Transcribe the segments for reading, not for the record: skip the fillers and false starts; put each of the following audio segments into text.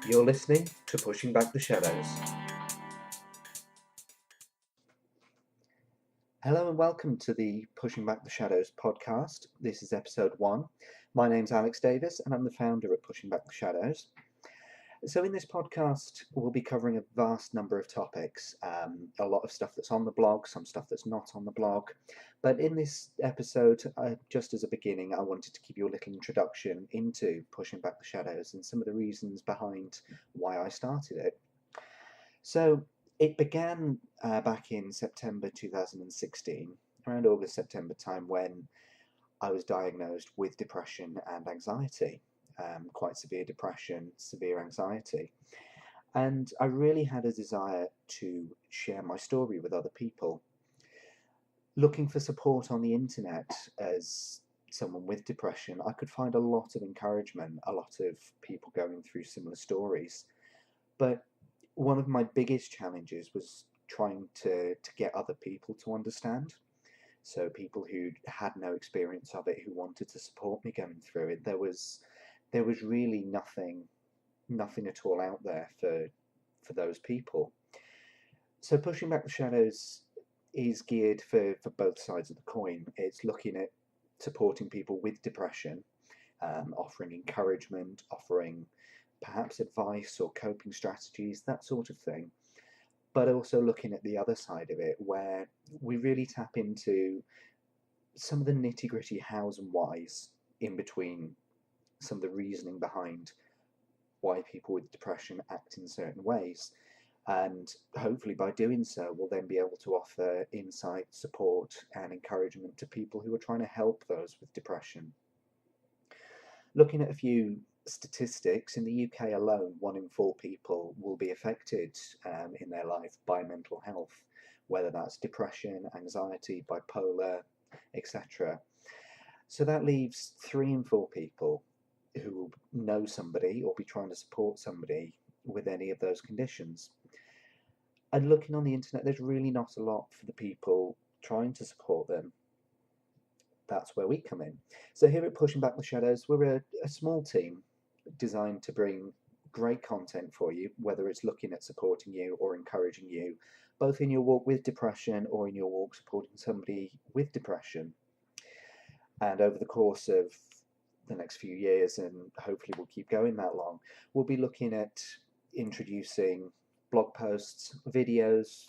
You're listening to Pushing Back the Shadows. Hello and welcome to the Pushing Back the Shadows podcast. This is episode 1. My name's Alex Davies and I'm the founder at Pushing Back the Shadows. So in this podcast, we'll be covering a vast number of topics, a lot of stuff that's on the blog, some stuff that's not on the blog. But in this episode, just as a beginning, I wanted to give you a little introduction into Pushing Back the Shadows and some of the reasons behind why I started it. So it began back in September 2016, around August, September time, when I was diagnosed with depression and anxiety. Quite severe depression, severe anxiety. And I really had a desire to share my story with other people. Looking for support on the internet as someone with depression, I could find a lot of encouragement, a lot of people going through similar stories. But one of my biggest challenges was trying to get other people to understand. So people who had no experience of it, who wanted to support me going through it. There was really nothing at all out there for those people. So Pushing Back the Shadows is geared for both sides of the coin. It's looking at supporting people with depression, offering encouragement, offering perhaps advice or coping strategies, that sort of thing. But also looking at the other side of it, where we really tap into some of the nitty-gritty hows and whys in between some of the reasoning behind why people with depression act in certain ways. And hopefully by doing so, we'll then be able to offer insight, support, and encouragement to people who are trying to help those with depression. Looking at a few statistics, in the UK alone, 1 in 4 people will be affected in their life by mental health, whether that's depression, anxiety, bipolar, etc. So that leaves 3 in 4 people who will know somebody or be trying to support somebody with any of those conditions. And looking on the internet, there's really not a lot for the people trying to support them. That's where we come in. So here at Pushing Back the Shadows, we're a small team designed to bring great content for you, whether it's looking at supporting you or encouraging you, both in your walk with depression or in your walk supporting somebody with depression. And over the course of the next few years, and hopefully we'll keep going that long, we'll be looking at introducing blog posts, videos,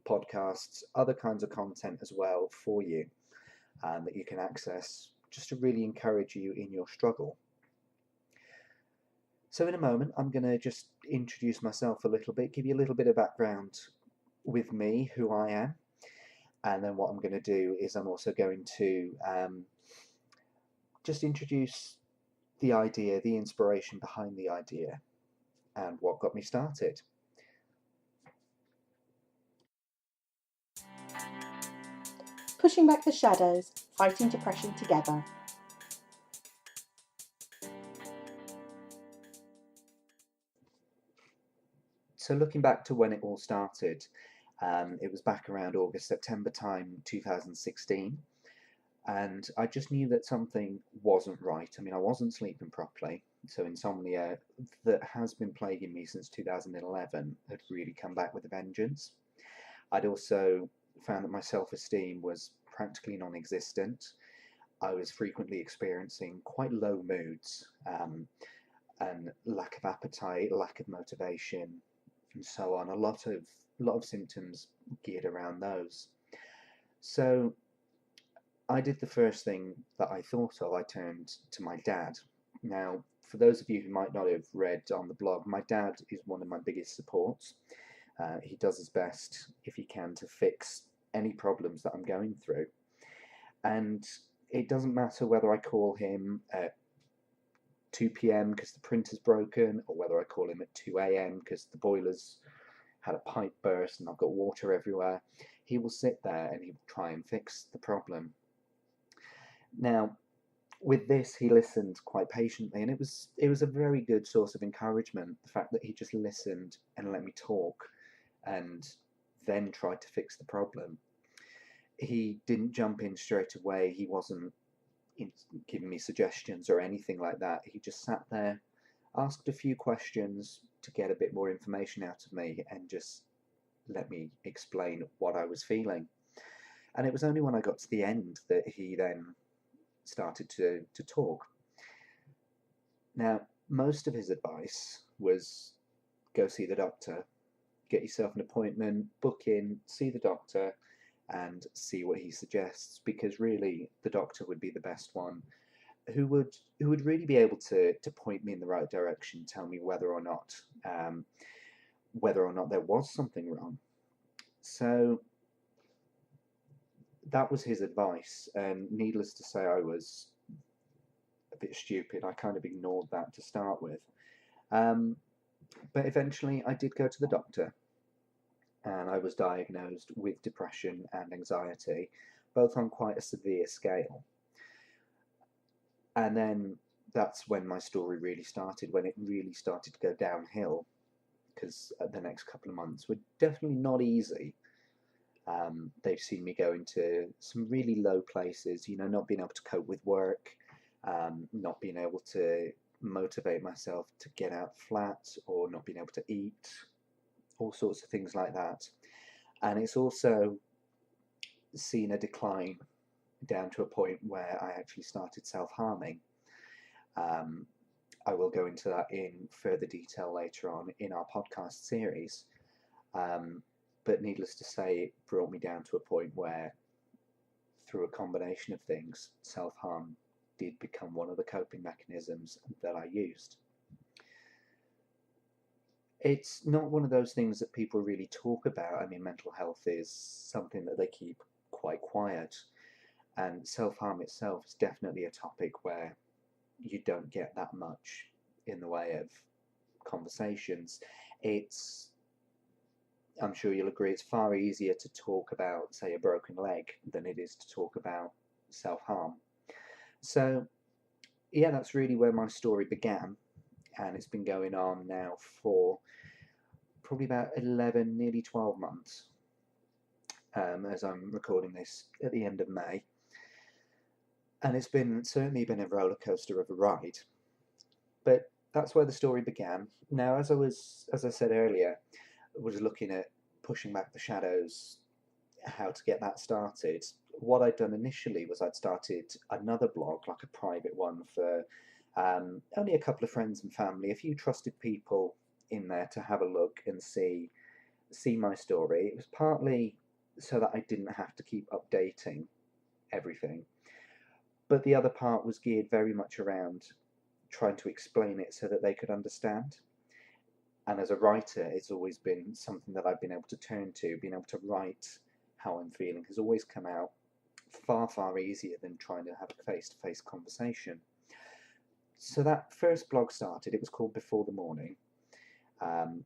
podcasts, other kinds of content as well for you that you can access just to really encourage you in your struggle. So in a moment, I'm going to just introduce myself a little bit, give you a little bit of background with me, who I am, and then what I'm going to do is I'm also going to just introduce the idea, the inspiration behind the idea, and what got me started. Pushing Back the Shadows, fighting depression together. So looking back to when it all started, it was back around August, September time, 2016. And I just knew that something wasn't right. I mean, I wasn't sleeping properly. So insomnia that has been plaguing me since 2011 had really come back with a vengeance. I'd also found that my self-esteem was practically non-existent. I was frequently experiencing quite low moods and lack of appetite, lack of motivation, and so on. A lot of symptoms geared around those. So I did the first thing that I thought of. I turned to my dad. Now, for those of you who might not have read on the blog, my dad is one of my biggest supports. He does his best, if he can, to fix any problems that I'm going through. And it doesn't matter whether I call him at 2 p.m. because the printer's broken, or whether I call him at 2 a.m. because the boiler's had a pipe burst and I've got water everywhere. He will sit there and he will try and fix the problem. Now, with this, he listened quite patiently, and it was a very good source of encouragement, the fact that he just listened and let me talk and then tried to fix the problem. He didn't jump in straight away. He wasn't giving me suggestions or anything like that. He just sat there, asked a few questions to get a bit more information out of me and just let me explain what I was feeling. And it was only when I got to the end that he then started to talk. Now, most of his advice was go see the doctor, get yourself an appointment, book in, see the doctor, and see what he suggests, because really the doctor would be the best one who would really be able to point me in the right direction, tell me whether or not there was something wrong. So that was his advice, and needless to say, I was a bit stupid. I kind of ignored that to start with. But eventually I did go to the doctor, and I was diagnosed with depression and anxiety, both on quite a severe scale. And then that's when my story really started, when it really started to go downhill, because the next couple of months were definitely not easy. They've seen me go into some really low places, not being able to cope with work, not being able to motivate myself to get out flat, or not being able to eat, all sorts of things like that. And it's also seen a decline down to a point where I actually started self-harming. I will go into that in further detail later on in our podcast series. But needless to say, it brought me down to a point where, through a combination of things, self-harm did become one of the coping mechanisms that I used. It's not one of those things that people really talk about. I mean, mental health is something that they keep quite quiet, and self-harm itself is definitely a topic where you don't get that much in the way of conversations. I'm sure you'll agree, it's far easier to talk about, say, a broken leg than it is to talk about self-harm. So, yeah, that's really where my story began, and it's been going on now for probably about 11, nearly 12 months, as I'm recording this at the end of May. And it's certainly been a roller coaster of a ride. But that's where the story began. Now, as I said earlier, I was looking at pushing back the shadows, how to get that started. What I'd done initially was I'd started another blog, like a private one, for only a couple of friends and family, a few trusted people in there to have a look and see my story. It was partly so that I didn't have to keep updating everything, but the other part was geared very much around trying to explain it so that they could understand. And as a writer, it's always been something that I've been able to turn to. Being able to write how I'm feeling has always come out far, far easier than trying to have a face-to-face conversation. So that first blog started. It was called Before the Morning. And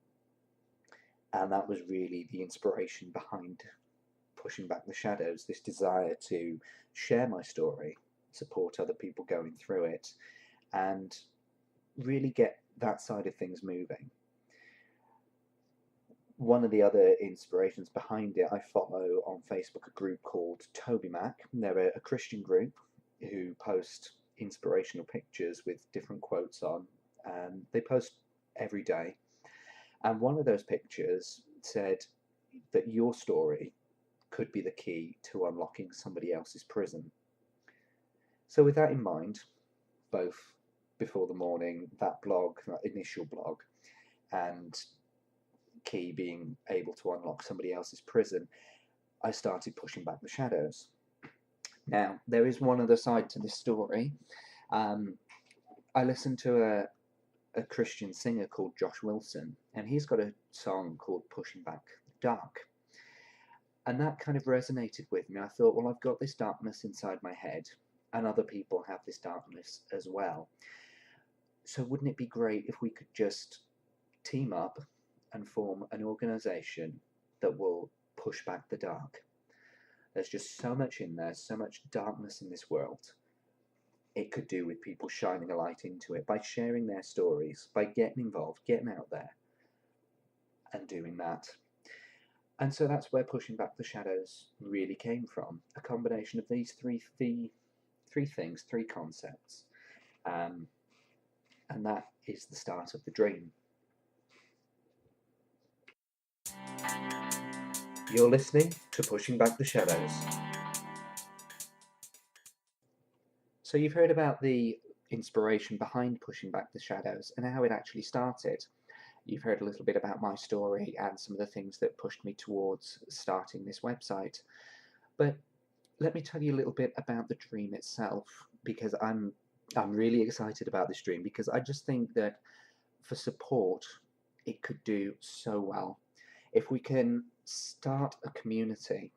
that was really the inspiration behind Pushing Back the Shadows, this desire to share my story, support other people going through it, and really get that side of things moving. One of the other inspirations behind it, I follow on Facebook a group called Toby Mac. They're a Christian group who post inspirational pictures with different quotes on, and they post every day. And one of those pictures said that your story could be the key to unlocking somebody else's prison. So with that in mind, both Before the Morning, that blog, that initial blog, and key being able to unlock somebody else's prison, I started Pushing Back the Shadows. Now, there is one other side to this story. I listened to a Christian singer called Josh Wilson, and he's got a song called Pushing Back the Dark. And that kind of resonated with me. I thought, well, I've got this darkness inside my head, and other people have this darkness as well. So wouldn't it be great if we could just team up and form an organisation that will push back the dark? There's just so much in there, so much darkness in this world. It could do with people shining a light into it by sharing their stories, by getting involved, getting out there and doing that. And so that's where Pushing Back the Shadows really came from, a combination of these three things, three concepts. and that is the start of the dream. You're listening to Pushing Back the Shadows. So you've heard about the inspiration behind Pushing Back the Shadows and how it actually started. You've heard a little bit about my story and some of the things that pushed me towards starting this website. But let me tell you a little bit about the dream itself, because I'm really excited about this dream, because I just think that for support it could do so well. If we can start a community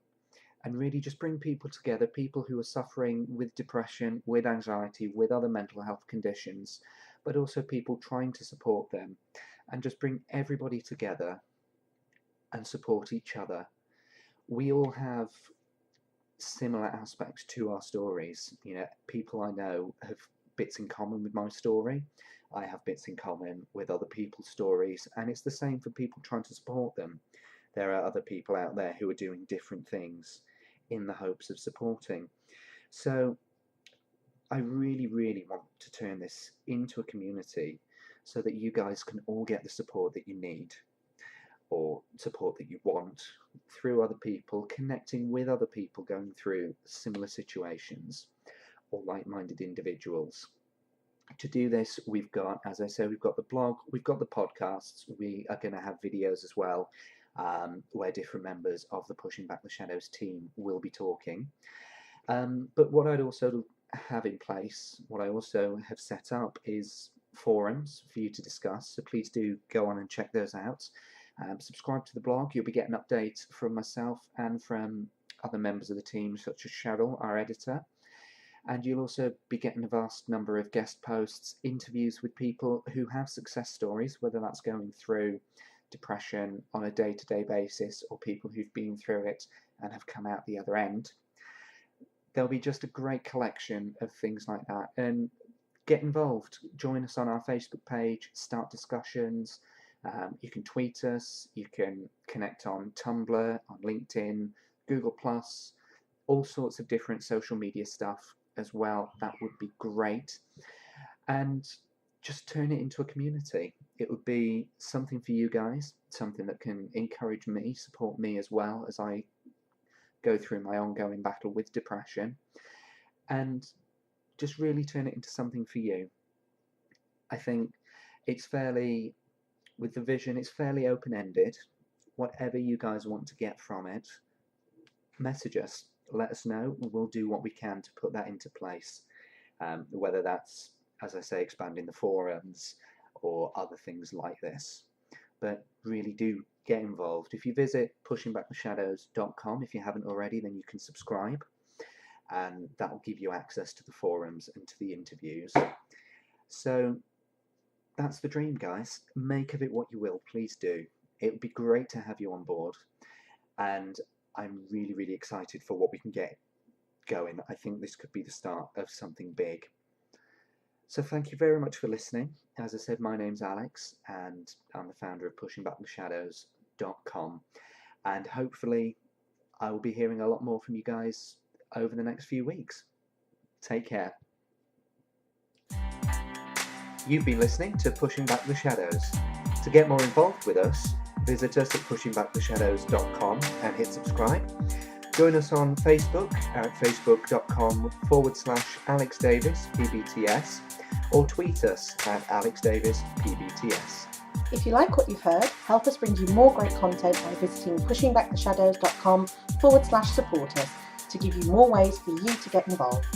and really just bring people together, people who are suffering with depression, with anxiety, with other mental health conditions, but also people trying to support them, and just bring everybody together and support each other. We all have similar aspects to our stories. You know, people I know have bits in common with my story. I have bits in common with other people's stories, and it's the same for people trying to support them. There are other people out there who are doing different things in the hopes of supporting. So I really, really want to turn this into a community so that you guys can all get the support that you need, or support that you want, through other people, connecting with other people going through similar situations, or like-minded individuals. To do this, we've got, as I said, we've got the blog, we've got the podcasts, we are going to have videos as well, where different members of the Pushing Back the Shadows team will be talking. But what I'd also have in place, what I also have set up, is forums for you to discuss. So please do go on and check those out. Subscribe to the blog. You'll be getting updates from myself and from other members of the team, such as Cheryl, our editor. And you'll also be getting a vast number of guest posts, interviews with people who have success stories, whether that's going through depression on a day-to-day basis, or people who've been through it and have come out the other end. There'll be just a great collection of things like that. And get involved. Join us on our Facebook page, start discussions. You can tweet us, you can connect on Tumblr, on LinkedIn, Google+, all sorts of different social media stuff as well. That would be great. And just turn it into a community. It would be something for you guys, something that can encourage me, support me as well as I go through my ongoing battle with depression, and just really turn it into something for you. I think it's fairly, with the vision, it's fairly open-ended. Whatever you guys want to get from it, message us, let us know, and we'll do what we can to put that into place. Whether that's, as I say, expanding the forums or other things like this. But really do get involved. If you visit pushingbacktheshadows.com, if you haven't already, then you can subscribe, and that will give you access to the forums and to the interviews. So that's the dream, guys. Make of it what you will, please do. It would be great to have you on board, and I'm really, really excited for what we can get going. I think this could be the start of something big. So thank you very much for listening. As I said, my name's Alex, and I'm the founder of pushingbacktheshadows.com, and hopefully I will be hearing a lot more from you guys over the next few weeks. Take care. You've been listening to Pushing Back the Shadows. To get more involved with us, visit us at pushingbacktheshadows.com and hit subscribe. Join us on Facebook at facebook.com/Alex Davies PBTS, or tweet us at Alex Davies PBTS. If you like what you've heard, help us bring you more great content by visiting pushingbacktheshadows.com/support us to give you more ways for you to get involved.